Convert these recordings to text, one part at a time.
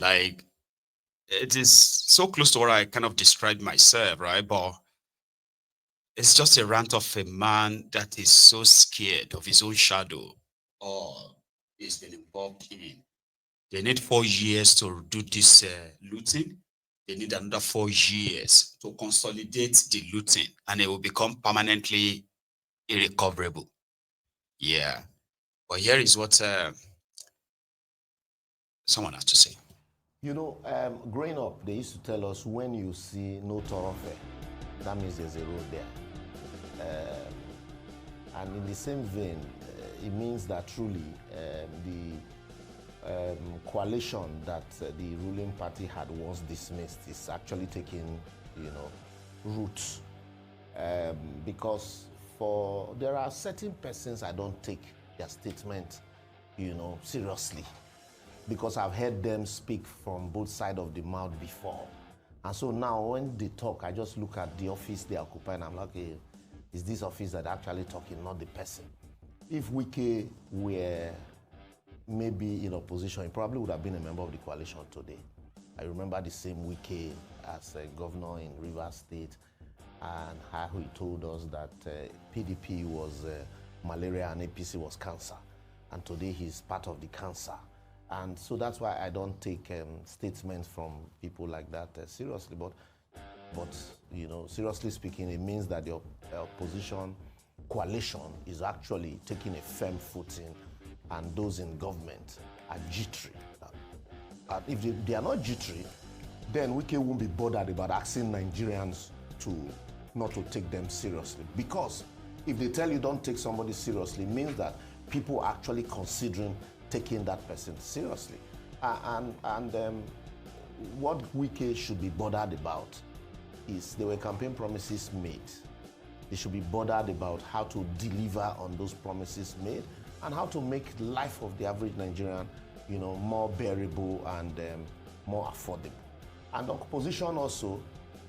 Like, it is so close to what I kind of described myself, right? But it's just a rant of a man that is so scared of his own shadow or he's been involved in. They need 4 years to do this looting. They need another 4 years to consolidate the looting, and it will become permanently irrecoverable. Yeah. But here is what someone has to say. You know, growing up, they used to tell us when you see no thoroughfare, that means there's a road there. And in the same vein, it means that truly the coalition that the ruling party had once dismissed is actually taking, roots. Because there are certain persons I don't take their statement, seriously. Because I've heard them speak from both sides of the mouth before. And so now when they talk, I just look at the office they occupy and I'm like, hey, is this office that actually talking, not the person? If Wike were maybe in opposition, he probably would have been a member of the coalition today. I remember the same Wike as a governor in Rivers State and how he told us that PDP was malaria and APC was cancer. And today he's part of the cancer. And so that's why I don't take statements from people like that seriously. But seriously speaking, it means that the opposition coalition is actually taking a firm footing, and those in government are jittery. And if they are not jittery, then Wike won't be bothered about asking Nigerians not to take them seriously. Because if they tell you don't take somebody seriously, it means that people are actually considering taking that person seriously. And what Wike should be bothered about is there were campaign promises made. They should be bothered about how to deliver on those promises made and how to make life of the average Nigerian, more bearable and more affordable. And the opposition also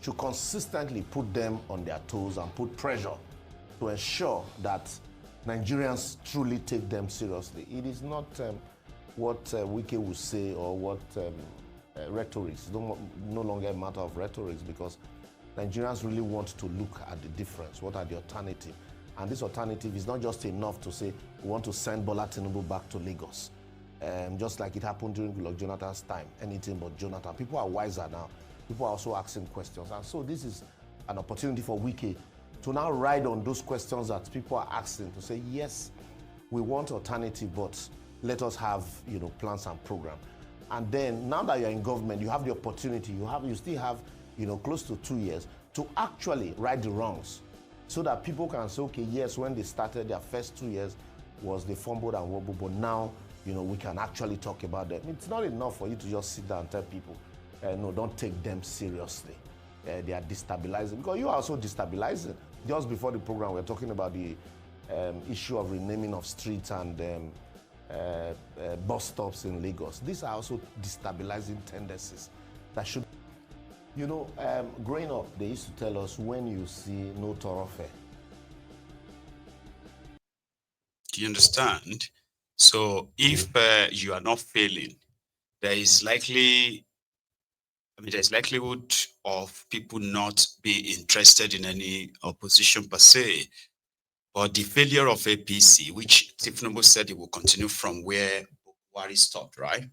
should consistently put them on their toes and put pressure to ensure that Nigerians truly take them seriously. It is not what Wike will say or what rhetoric. It's no longer a matter of rhetoric because Nigerians really want to look at the difference. What are the alternatives? And this alternative is not just enough to say we want to send Bola Tinubu back to Lagos. Just like it happened during Goodluck Jonathan's time, anything but Jonathan. People are wiser now. People are also asking questions. And so this is an opportunity for Wike to now ride on those questions that people are asking, to say, yes, we want alternative, but let us have, plans and program. And then now that you're in government, you have the opportunity, you still have, close to 2 years to actually right the wrongs so that people can say, okay, yes, when they started their first 2 years was they fumbled and wobbled, but now, we can actually talk about them. It's not enough for you to just sit down and tell people, no, don't take them seriously. They are destabilizing, because you are also destabilizing. Just before the program, we were talking about the issue of renaming of streets and bus stops in Lagos. These are also destabilizing tendencies that should. Growing up, they used to tell us when you see no thoroughfare. Do you understand? So if you are not failing, there's likelihood of people not be interested in any opposition per se. But the failure of APC, which Tinubu said it will continue from where Buhari stopped, right,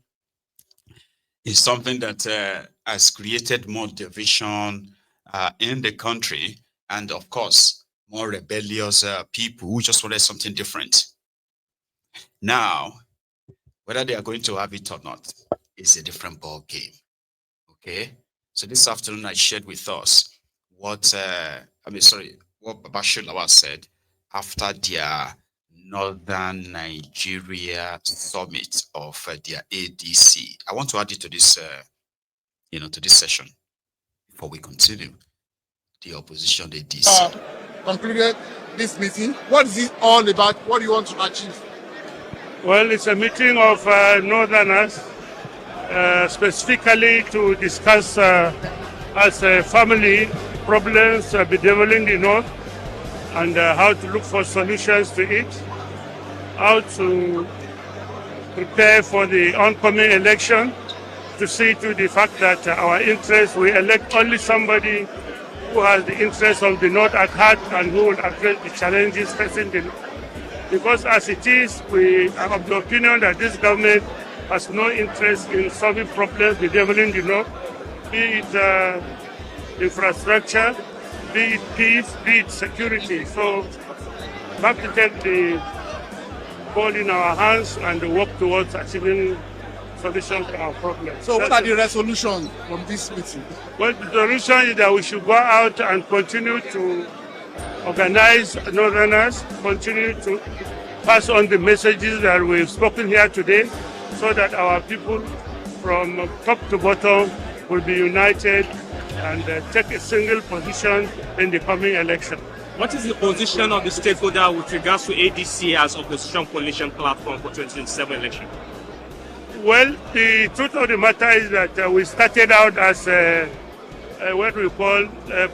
is something that has created more division in the country, and of course, more rebellious people who just wanted something different. Now, whether they are going to have it or not is a different ball game. Okay, so this afternoon I shared with us what Bashir Lawal said after their Northern Nigeria summit of their ADC. I want to add it to this, to this session before we continue. The opposition ADC concluded this meeting. What is it all about? What do you want to achieve? Well, it's a meeting of Northerners, specifically to discuss as a family problems bedeviling the North and how to look for solutions to it, how to prepare for the oncoming election, to see to the fact that our interests, we elect only somebody who has the interests of the North at heart and who will address the challenges facing the North. Because as it is, we are of the opinion that this government has no interest in solving problems bedeviling the North, be it infrastructure, be it peace, be it security. So we have to take the ball in our hands and work towards achieving solutions to our problems. So what are the resolutions from this meeting? Well, the solution is that we should go out and continue to organize Northerners, continue to pass on the messages that we've spoken here today so that our people from top to bottom will be united and take a single position in the coming election. What is the position of the stakeholder with regards to ADC as opposition coalition platform for 2027 election? Well, the truth of the matter is that we started out as what we call a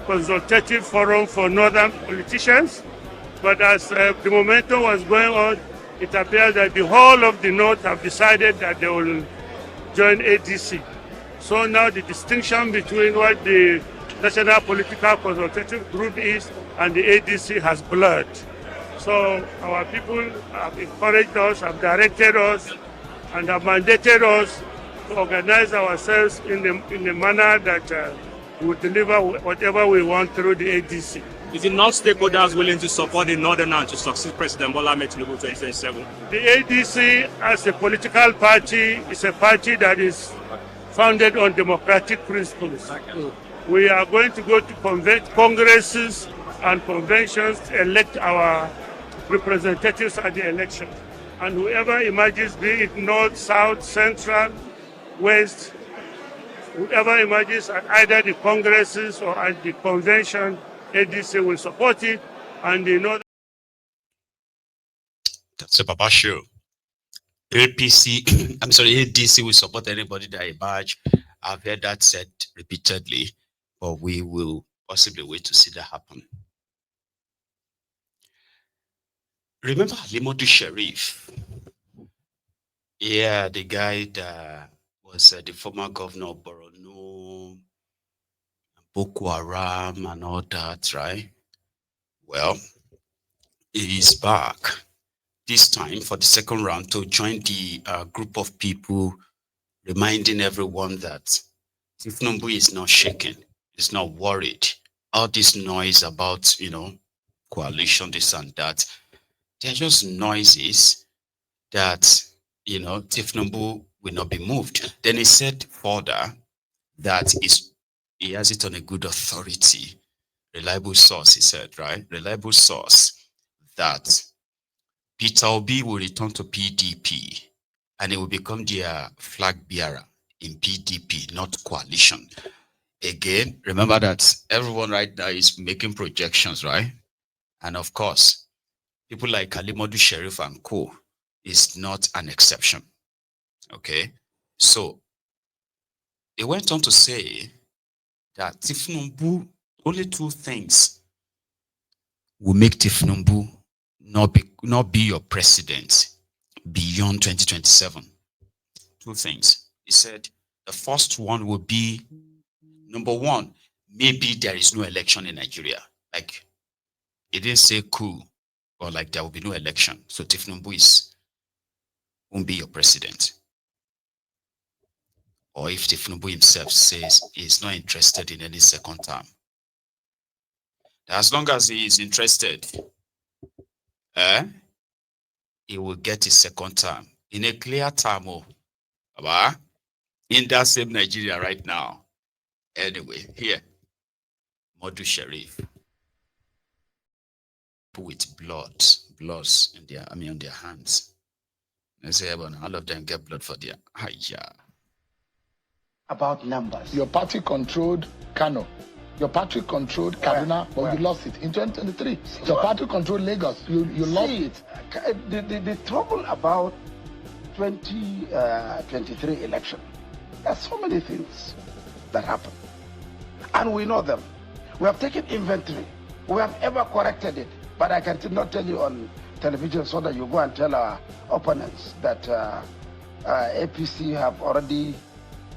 consultative forum for northern politicians, but as the momentum was going on, it appears that the whole of the North have decided that they will join ADC. So now the distinction between what the National Political Consultative Group is and the ADC has blurred. So our people have encouraged us, have directed us, and have mandated us to organize ourselves in the manner that we will deliver whatever we want through the ADC. Is the North stakeholders willing to support the Northerners to succeed President Bola Ahmed Tinubu 2027? The ADC as a political party is a party that is founded on democratic principles. We are going to go to congresses and conventions to elect our representatives at the election. And whoever emerges, be it North, South, Central, West, whoever emerges at either the congresses or at the convention, ADC will support it. And the North. That's a Papa show. ADC will support anybody that emerge. I've heard that said repeatedly, but we will possibly wait to see that happen. Remember Modu Sheriff? Yeah, the guy that was the former governor of Borno, Boko Haram and all that, right? Well, he is back. This time for the second round to join the group of people reminding everyone that Tinubu is not shaken, is not worried. All this noise about, coalition, this and that, they're just noises that, Tinubu will not be moved. Then he said further that he has it on a good authority, reliable source, he said, right? Reliable source that Peter Obi will return to PDP and he will become their flag bearer in PDP, not coalition. Again, remember that everyone right now is making projections, right? And of course, people like Modu Sheriff and co is not an exception. Okay? So, he went on to say that Tinubu, only two things will make Tinubu not be your president beyond 2027. Two things. He said the first one will be, number one, maybe there is no election in Nigeria. Like, he didn't say coup, but like there will be no election. So Tinubu won't be your president. Or if Tinubu himself says he's not interested in any second term. As long as he is interested, he will get his second term in a clear term, in that same Nigeria right now. Anyway, here, Modu Sheriff, with bloods in their, on their hands. They say, well, all of them get blood for their about numbers. Your party controlled Kano. Your party controlled Kaduna, but you lost it in 2023. Your party controlled Lagos. You lost it. The trouble about 2023 election, there's so many things that happen, and we know them. We have taken inventory. We have ever corrected it, but I can not tell you on television so that you go and tell our opponents that APC have already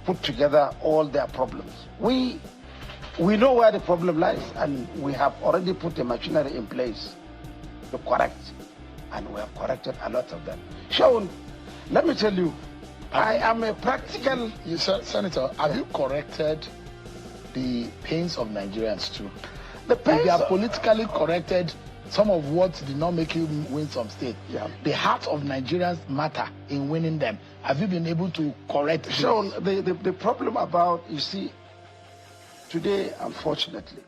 put together all their problems. We know where the problem lies, and we have already put the machinery in place to correct, and we have corrected a lot of them. Shaun, let me tell you, I am a practical... Senator, have you corrected the pains of Nigerians too? The pains... If you have politically corrected some of what did not make you win some states, the heart of Nigerians matter in winning them. Have you been able to correct this? Shaun, the problem about, you see, today, unfortunately,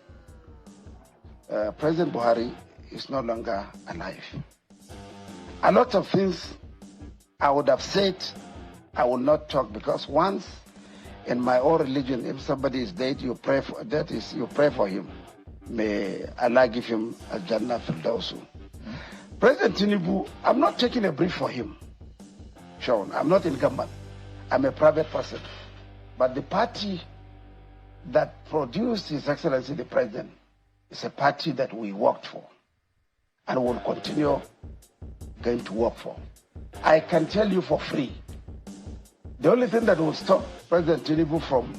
President Buhari is no longer alive. A lot of things I would have said, I will not talk, because once in my own religion, if somebody is dead, you pray for, that is, you pray for him. May Allah give him a Jannah Firdausu. President Tinubu, I'm not taking a brief for him. Shaun, I'm not in government. I'm a private person. But the party that produced His Excellency the President is a party that we worked for and will continue going to work for. I can tell you for free, the only thing that will stop President Tinubu from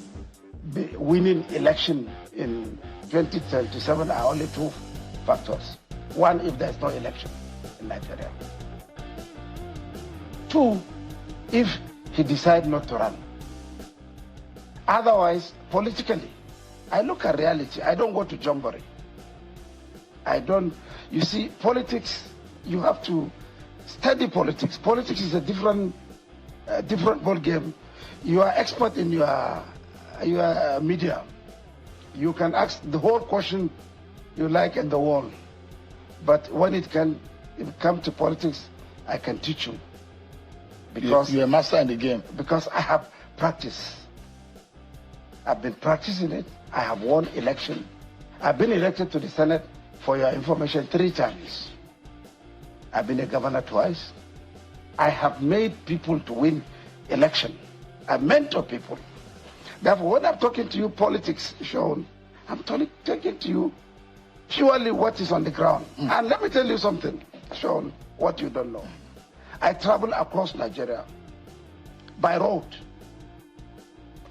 winning election in 2027 are only two factors. One, if there's no election in Nigeria. Two, if he decides not to run. Otherwise, politically, I look at reality. I don't go to Jamboree. I don't, you see, politics, you have to study politics. Politics is a different ball game. You are expert in your media. You can ask the whole question you like in the world. But when it comes to politics, I can teach you. Because you're a master in the game. Because I have practice. I've been practicing it. I have won election. I've been elected to the Senate, for your information, 3 times. I've been a governor twice. I have made people to win election. I mentor people. Therefore, when I'm talking to you politics, Shaun, I'm talking to you purely what is on the ground. And let me tell you something, Shaun, what you don't know. I travel across Nigeria by road.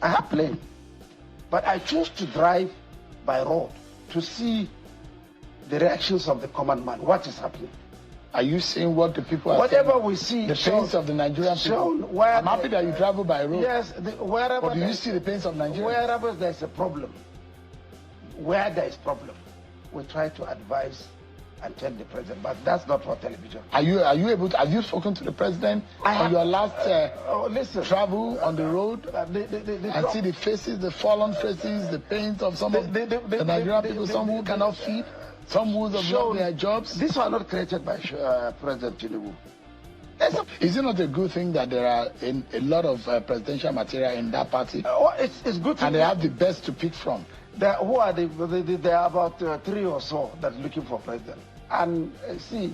I have plane, but I choose to drive by road to see the reactions of the common man, what is happening. Are you seeing what the people are Whatever saying? we see, the pains of the Nigerian people. I'm happy that you travel by road. Yes, wherever. But do you see the pains of Nigeria? Wherever there's a problem, where there is problem, we try to advise and tell the president. But that's not for television. Are you able to? Have you spoken to the president on your last travel on the road and see the faces, the fallen faces, the pains of some of the Nigerian people, some who cannot feed? Some who have lost their jobs. These are not created by President Tinubu. Is it not a good thing that there are a lot of presidential material in that party? It's good. And they have the best to pick from. Who are they? There are about 3 or so that are looking for president. And see,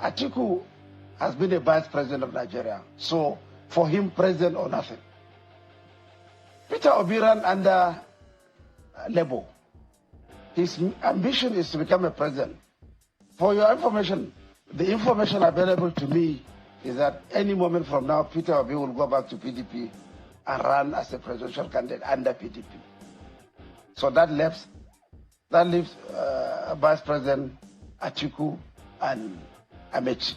Atiku has been a vice president of Nigeria. So for him, president or nothing. Peter Obi ran under Labour. His ambition is to become a president. For your information, the information available to me is that any moment from now, Peter Obi will go back to PDP and run as a presidential candidate under PDP. So that leaves Vice President Atiku and Amechi.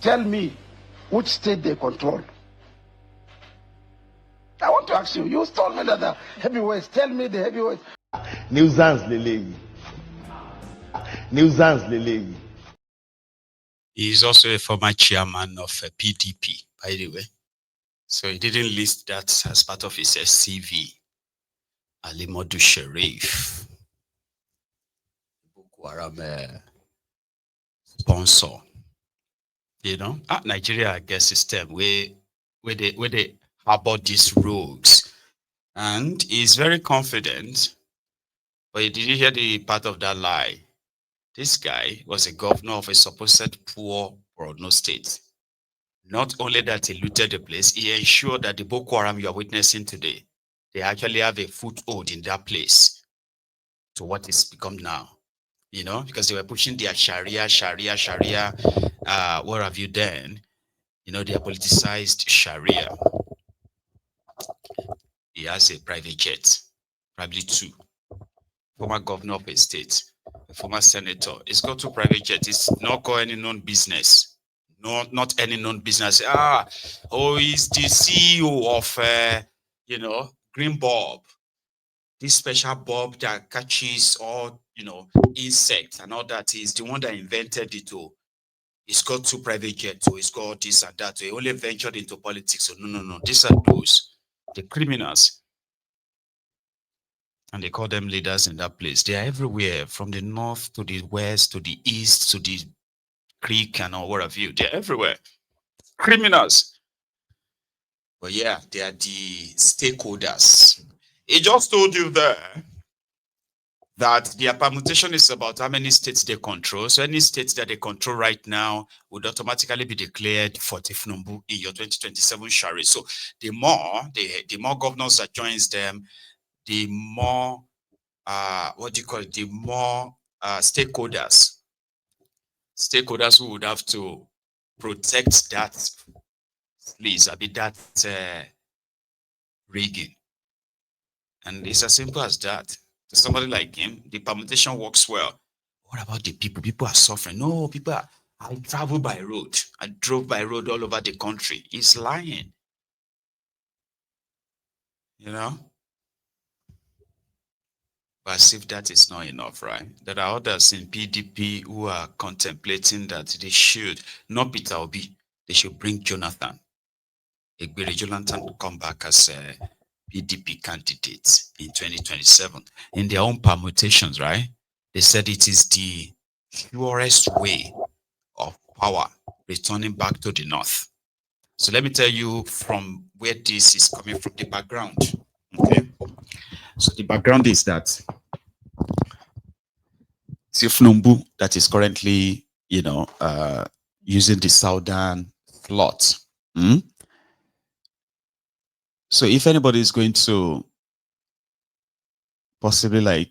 Tell me which state they control. I want to ask you, you told me that the heavyweights, tell me the heavyweights. Nuisance leleyi. He is also a former chairman of PDP, by the way. So he didn't list that as part of his CV. Ali Modu Sharif, Boko Haram sponsor. You know, Nigeria get system where they harbor these rogues, and he's very confident. But did you hear the part of that lie? This guy was a governor of a supposed poor Borno state. Not only that he looted the place, he ensured that the Boko Haram you are witnessing today, they actually have a foothold in that place to what it's become now. You know, because they were pushing their Sharia, what have you done? You know, they are politicized Sharia. He has a private jet, probably two. Former governor of a state, a former senator. He's got two private jets. It's not got any known business. Not any known business. He's the CEO of, Green Bulb. This special bulb that catches all, insects and all that. Is the one that invented it. Oh, he's got two private jets. So he's got this and that. So he only ventured into politics. So no. These are those, the criminals. And they call them leaders in that place. They are everywhere, from the north to the west to the east to the creek and all what have you. They're everywhere. Criminals. But yeah, they are the stakeholders. He just told you there that their permutation is about how many states they control. So any states that they control right now would automatically be declared for Tinubu in your 2027 shari. So the more governors that joins them, the more the more stakeholders who would have to protect that please, I mean that rigging. And it's as simple as that. To somebody like him, the permutation works well. What about the people? People are suffering. No, I travel by road. I drove by road all over the country. He's lying. You know? But as if that is not enough, right? There are others in PDP who are contemplating that they should, not Peter Obi, they should bring Jonathan. Jonathan to come back as a PDP candidate in 2027. In their own permutations, right? They said it is the purest way of power returning back to the north. So let me tell you from where this is coming from, the background. Okay. So the background is that Tinubu, that is currently, using the southern slot. So if anybody is going to possibly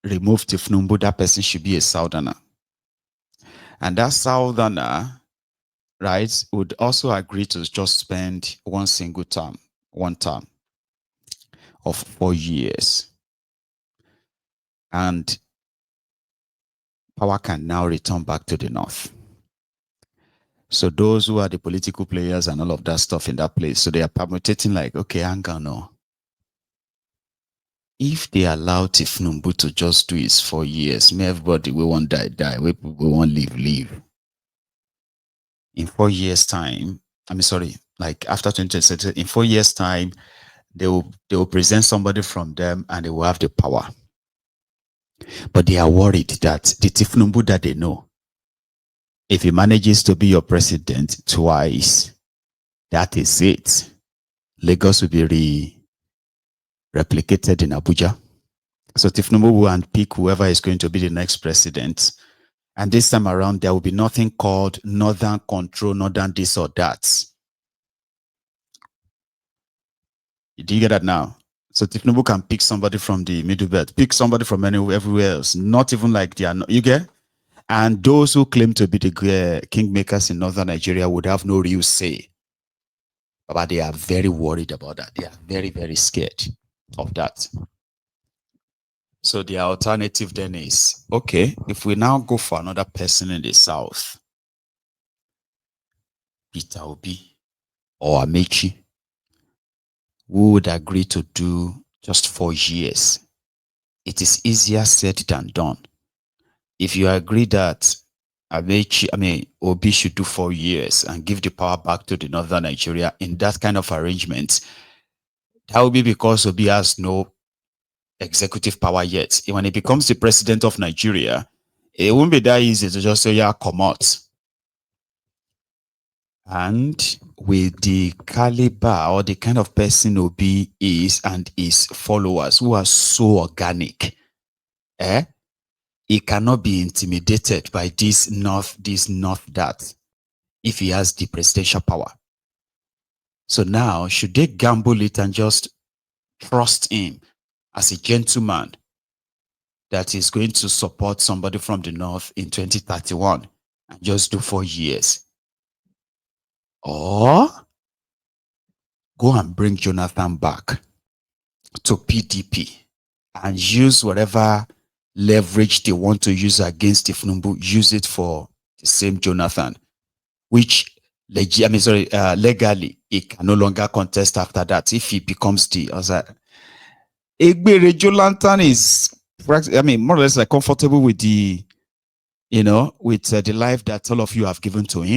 remove Tinubu, that person should be a southerner. And that southerner, right, would also agree to just spend one term of 4 years. And power can now return back to the north. So those who are the political players and all of that stuff in that place, so they are permutating like, okay, hang on, no. If they allow Tinubu to just do his 4 years, everybody we won't die, we won't live. In 4 years' time, after 2020, in 4 years' time, they will present somebody from them and they will have the power. But they are worried that the Tinubu that they know, if he manages to be your president twice, that is it. Lagos will be replicated in Abuja. So Tinubu will unpick whoever is going to be the next president. And this time around, there will be nothing called northern control, northern this or that. Do you get that now? So Tinubu can pick somebody from the middle belt, pick somebody from everywhere else, not even like they are, you get? And those who claim to be the kingmakers in northern Nigeria would have no real say. But they are very worried about that. They are very, very scared of that. So the alternative then is, okay, if we now go for another person in the south, Peter Obi or Amechi, who would agree to do just 4 years. It is easier said than done. If you agree that Obi should do 4 years and give the power back to the northern Nigeria in that kind of arrangement, that will be because Obi has no executive power yet. When he becomes the president of Nigeria, it won't be that easy to just say, yeah, come out. And with the caliber or the kind of person Obi is and his followers who are so organic, he cannot be intimidated by this north, that, if he has the presidential power. So now, should they gamble it and just trust him as a gentleman that is going to support somebody from the north in 2031 and just do 4 years? or go and bring Jonathan back to PDP and use whatever leverage they want to use against Tinubu, use it for the same Jonathan, which legally he can no longer contest after that if he becomes the Egbere Jonathan is, I mean, more or less like comfortable with the, with the life that all of you have given to him.